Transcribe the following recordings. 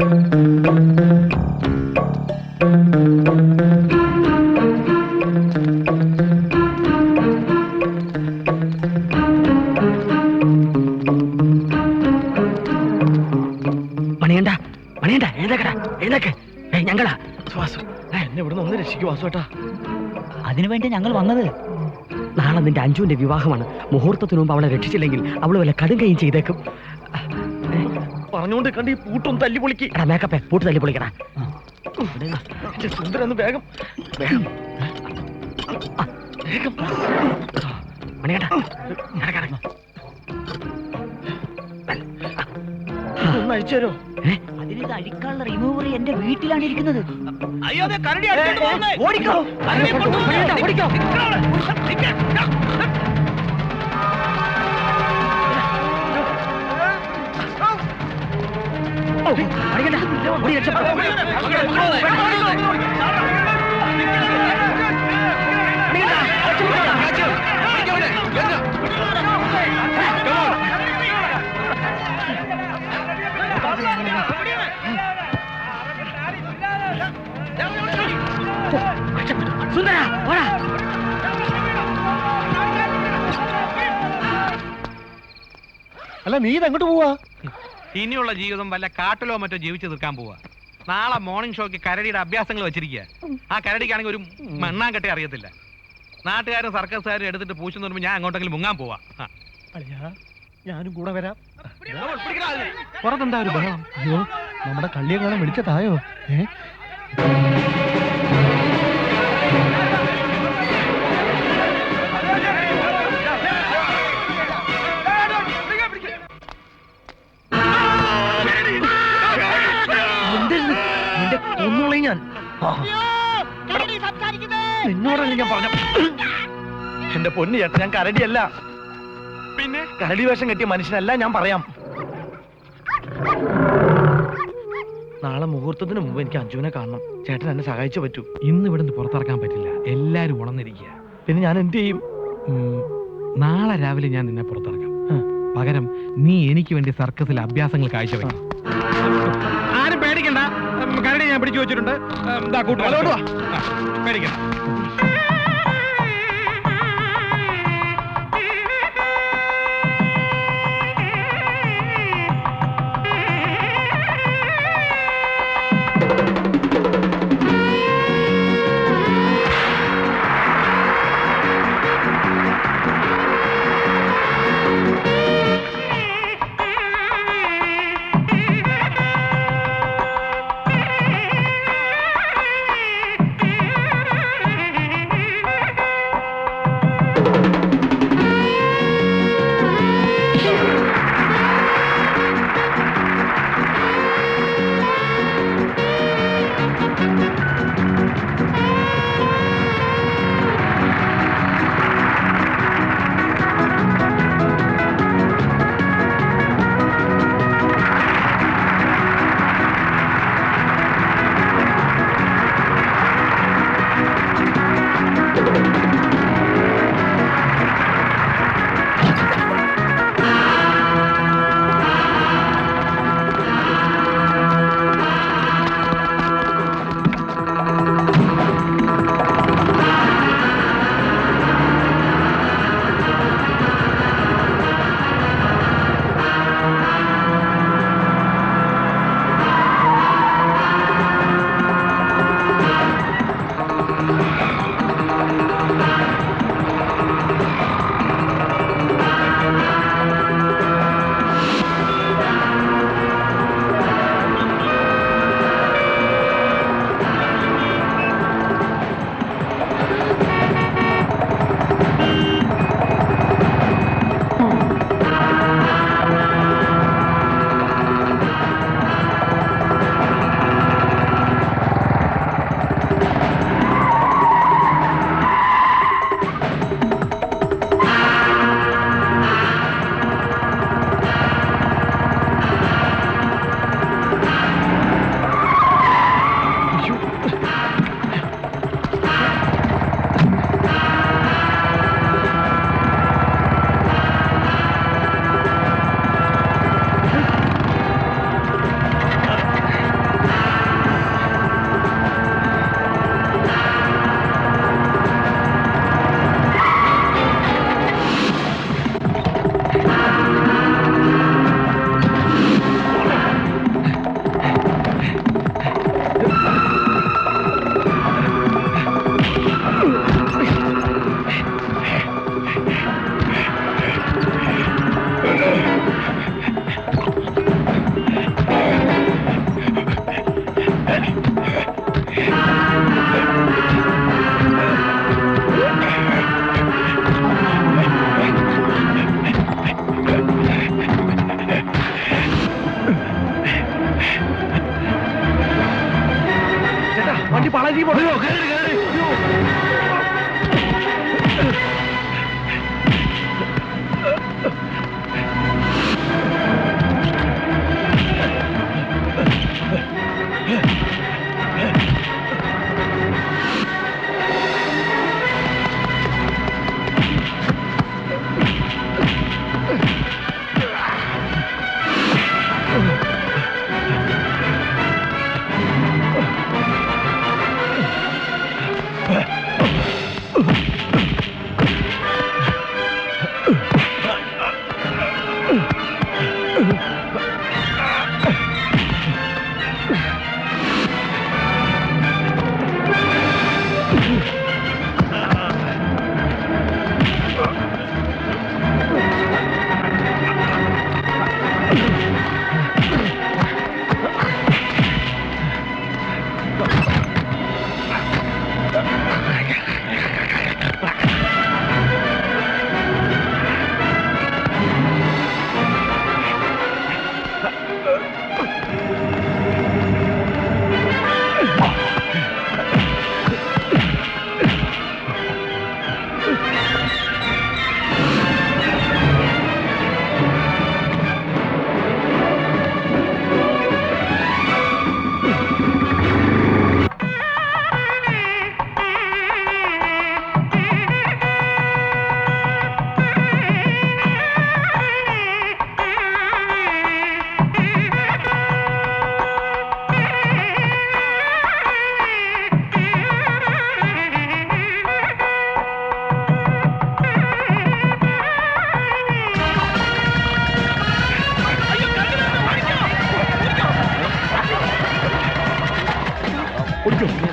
മണിയണ്ട മണിയണ്ട എഴുന്നേക്കടാ എഴുന്നേക്ക്. ഞങ്ങളാ വാസു, എന്നെ ഇവിടുന്ന് ഒന്ന് രക്ഷിക്കു വാസു ഏട്ടാ. അതിനുവേണ്ടി ഞങ്ങൾ വന്നത്. നാളെ നിന്റെ അഞ്ജുവിന്റെ വിവാഹമാണ്. മുഹൂർത്തത്തിന് മുമ്പ് അവളെ രക്ഷിച്ചില്ലെങ്കിൽ അവള് വല്ല കടുങ്കയും ചെയ്തേക്കും. പറഞ്ഞുകൊണ്ട് കണ്ട് ഈ പൂട്ടും തല്ലി പൊളിക്ക്. മേക്കപ്പേ പൂട്ട് തല്ലി പൊളിക്കടാ. സുന്ദരൊന്ന് വേഗം വേഗം വേഗം മണിയണ്ട ഒന്ന് അഴിച്ചു തരോ? അതിനിത് അഴിക്കാനുള്ള റിമൂവർ എന്റെ വീട്ടിലാണ് ഇരിക്കുന്നത്. ഓടിക്കോ ഓടിക്കോ. സുന്ദര ഓടാ. അല്ല നീ ഇതെങ്ങോട്ട് പോവാ? ഇനിയുള്ള ജീവിതം വല്ല കാട്ടിലോ മറ്റോ ജീവിച്ചു തീർക്കാൻ പോവാ. നാളെ മോർണിംഗ് ഷോയ്ക്ക് കരടിയുടെ അഭ്യാസങ്ങൾ വെച്ചിരിക്കുക. ആ കരടിക്കാണെങ്കിൽ ഒരു മണ്ണാങ്കട്ടെ അറിയത്തില്ല. നാട്ടുകാരും സർക്കസുകാരും എടുത്തിട്ട് പൂച്ചു നിർമ്പ് ഞാൻ അങ്ങോട്ടെങ്കിലും മുങ്ങാൻ പോവാ. ഞാനും കൂടെ വരാം. പുറത്തെന്താ ഒരു ബഹളം? അയ്യോ, നമ്മുടെ കള്ളിയെങ്ങാനും വിളിച്ചതായോ? ഒന്നുള്ളി ഞാൻ നിന്നോടല്ലേ ഞാൻ പറഞ്ഞ. എന്റെ പൊന്നു ചേട്ടൻ, ഞാൻ കരടിയല്ല. പിന്നെ കരടി വേഷം കെട്ടിയ മനുഷ്യനല്ല. ഞാൻ പറയാം. നാളെ മുഹൂർത്തത്തിന് മുമ്പ് എനിക്ക് അഞ്ജുവിനെ കാണണം. ചേട്ടൻ എന്നെ സഹായിച്ചു പറ്റൂ. ഇന്ന് ഇവിടുന്ന് പുറത്തിറക്കാൻ പറ്റില്ല. എല്ലാരും ഉണർന്നിരിക്കുക. പിന്നെ ഞാൻ എന്ത് ചെയ്യും? നാളെ രാവിലെ ഞാൻ നിന്നെ പുറത്തിറക്കാം. പകരം നീ എനിക്ക് വേണ്ടി സർക്കസിൽ അഭ്യാസങ്ങൾ കാഴ്ചവെക്കും. ആരും പേടിക്കണ്ട. കരടി ഞാൻ പിടിച്ചു വെച്ചിട്ടുണ്ട്. പേടിക്കണ്ട.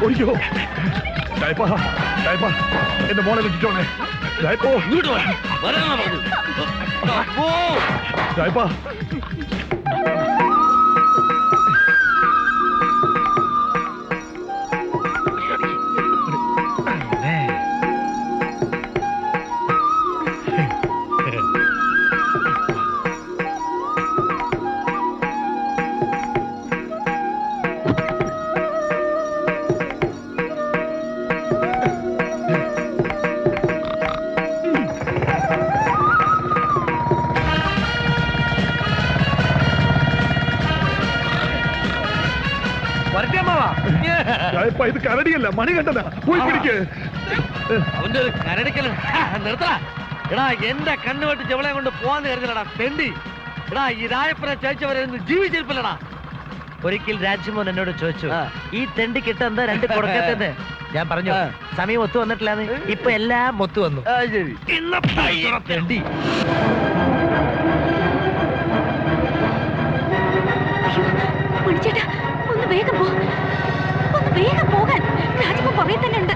ഓടിക്കോ ഡയപ്പാ ഡയപ്പാ എന്റെ മോളെ വിട്ടിട്ടോണേ ഡയപ്പോ ഇങ്ങോട്ട് വരാനാ പറഞ്ഞു. ഡയപ്പാ ഡയപ്പാ ഇത് കരടിയല്ല മണി കണ്ടതാ പോയി പിടിക്ക് അവന്റെ ഒരു കരടിക്കൽ നിർത്തടാ. എടാ എന്റെ കണ്ണുവെട്ടി ചെവളെ കൊണ്ട് പോവാന്ന് കരുതലടാ തെണ്ടി. എടാ ഈ രായപ്പനെ ചോദിച്ചവരെ ജീവിച്ചിരിപ്പില്ലടാ. ഒരിക്കൽ രാജ്മോൻ എന്നോട് ചോദിച്ചു ഈ തെണ്ടി കിട്ടെന്താ രണ്ട് കൊടുക്കത്തെന്ന്. ഞാൻ പറഞ്ഞു സമയം ഒത്തു വന്നിട്ടില്ലാന്ന്. ഇപ്പൊ എല്ലാം ഒത്തു വന്നു. തെണ്ടി മണിച്ചേട്ടാ ഒന്ന് വേഗം പോ, ഒന്ന് വേഗം പോകാൻ. രാജ്മോൻ പുറകെ തന്നെ ഉണ്ട്.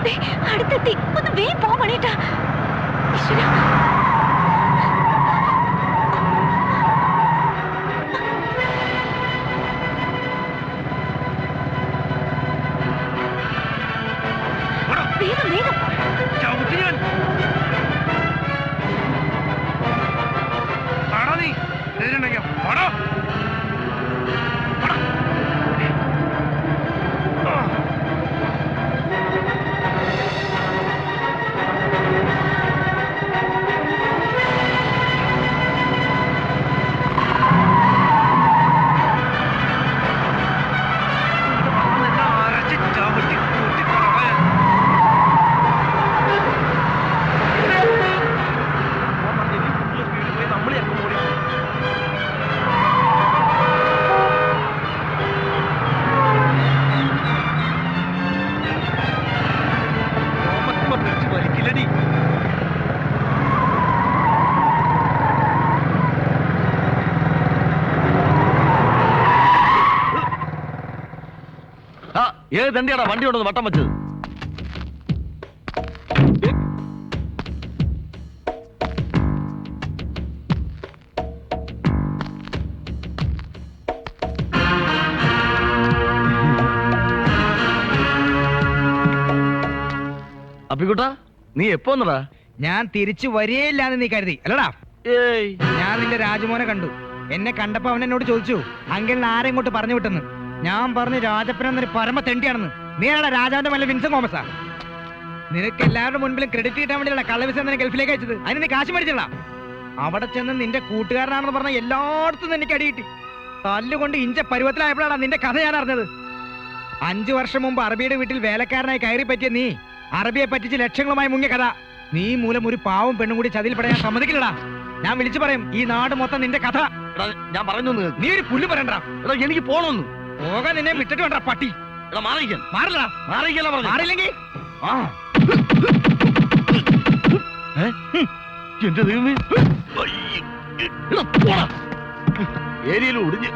ദേ, അടുത്തെത്തി. ഒന്ന് വേഗം പോ മണിയേട്ടാ. ഈശ്വരാ. വേഗം വേഗം. ഏത് തണ്ടിയാടാ വണ്ടി കൊണ്ടൊന്ന് വട്ടം വെച്ചത്? അപ്പിക്കുട്ടാ നീ എപ്പോ വന്നടാ? ഞാൻ തിരിച്ചു വരികയില്ലാന്ന് നീ കരുതി അല്ലടാ. ഏയ് ഞാൻ നിന്റെ രാജമോനെ കണ്ടു. എന്നെ കണ്ടപ്പോ അവൻ എന്നോട് ചോദിച്ചു അങ്കിളിന് ആരെ ഇങ്ങോട്ട് പറഞ്ഞു വിട്ടെന്ന്. ഞാൻ പറഞ്ഞു രാജപ്പൻ എന്നൊരു പരമ തെണ്ടിയാണെന്ന്. നീ ആടാ രാജാവിന്റെ മല്ല വിൻസൻ തോമസാ. നിനക്ക് എല്ലാവരുടെ മുൻപിലും ക്രെഡിറ്റ് കിട്ടാൻ വേണ്ടിയുള്ള കള്ളവിസ നിന്നെ ഗൾഫിലേക്ക് അയച്ചത്. അതിന് നീ കാശ് മേടിച്ചല്ല. അവിടെ ചെന്ന് നിന്റെ കൂട്ടുകാരനാണെന്ന് പറഞ്ഞ എല്ലായിടത്തും എനിക്ക് അടി കിട്ടി. തല്ലുകൊണ്ട് ഇഞ്ച പരുവത്തിലായപ്പോഴാണ് നിന്റെ കഥ ഞാൻ അറിഞ്ഞത്. 5 വർഷം മുമ്പ് അറബിയുടെ വീട്ടിൽ വേലക്കാരനായി കയറി പറ്റിയ നീ അറബിയെ പറ്റിച്ച് ലക്ഷങ്ങളുമായി മുങ്ങിയ കഥ. നീ മൂലം ഒരു പാവം പെണ്ണും കൂടി ചതിയിൽ പെടാൻ സമ്മതിക്കില്ലടാ. ഞാൻ വിളിച്ചു പറയും ഈ നാട് മൊത്തം നിന്റെ കഥ. ഞാൻ പറഞ്ഞു നീ ഒരു പുല്ല് പറയണ്ട. എനിക്ക് പോണോന്ന്. പോകാൻ നിന്നെ വിട്ടിട്ട് വേണ്ട പട്ടി. മാറിയിക്കാൻ മാറില്ലടാ. മാറിയിക്കല്ല പറഞ്ഞു. മാറിയില്ലെങ്കിൽ എന്റെ ദൈവമേ ഏരിയയിൽ ഒടിഞ്ഞ്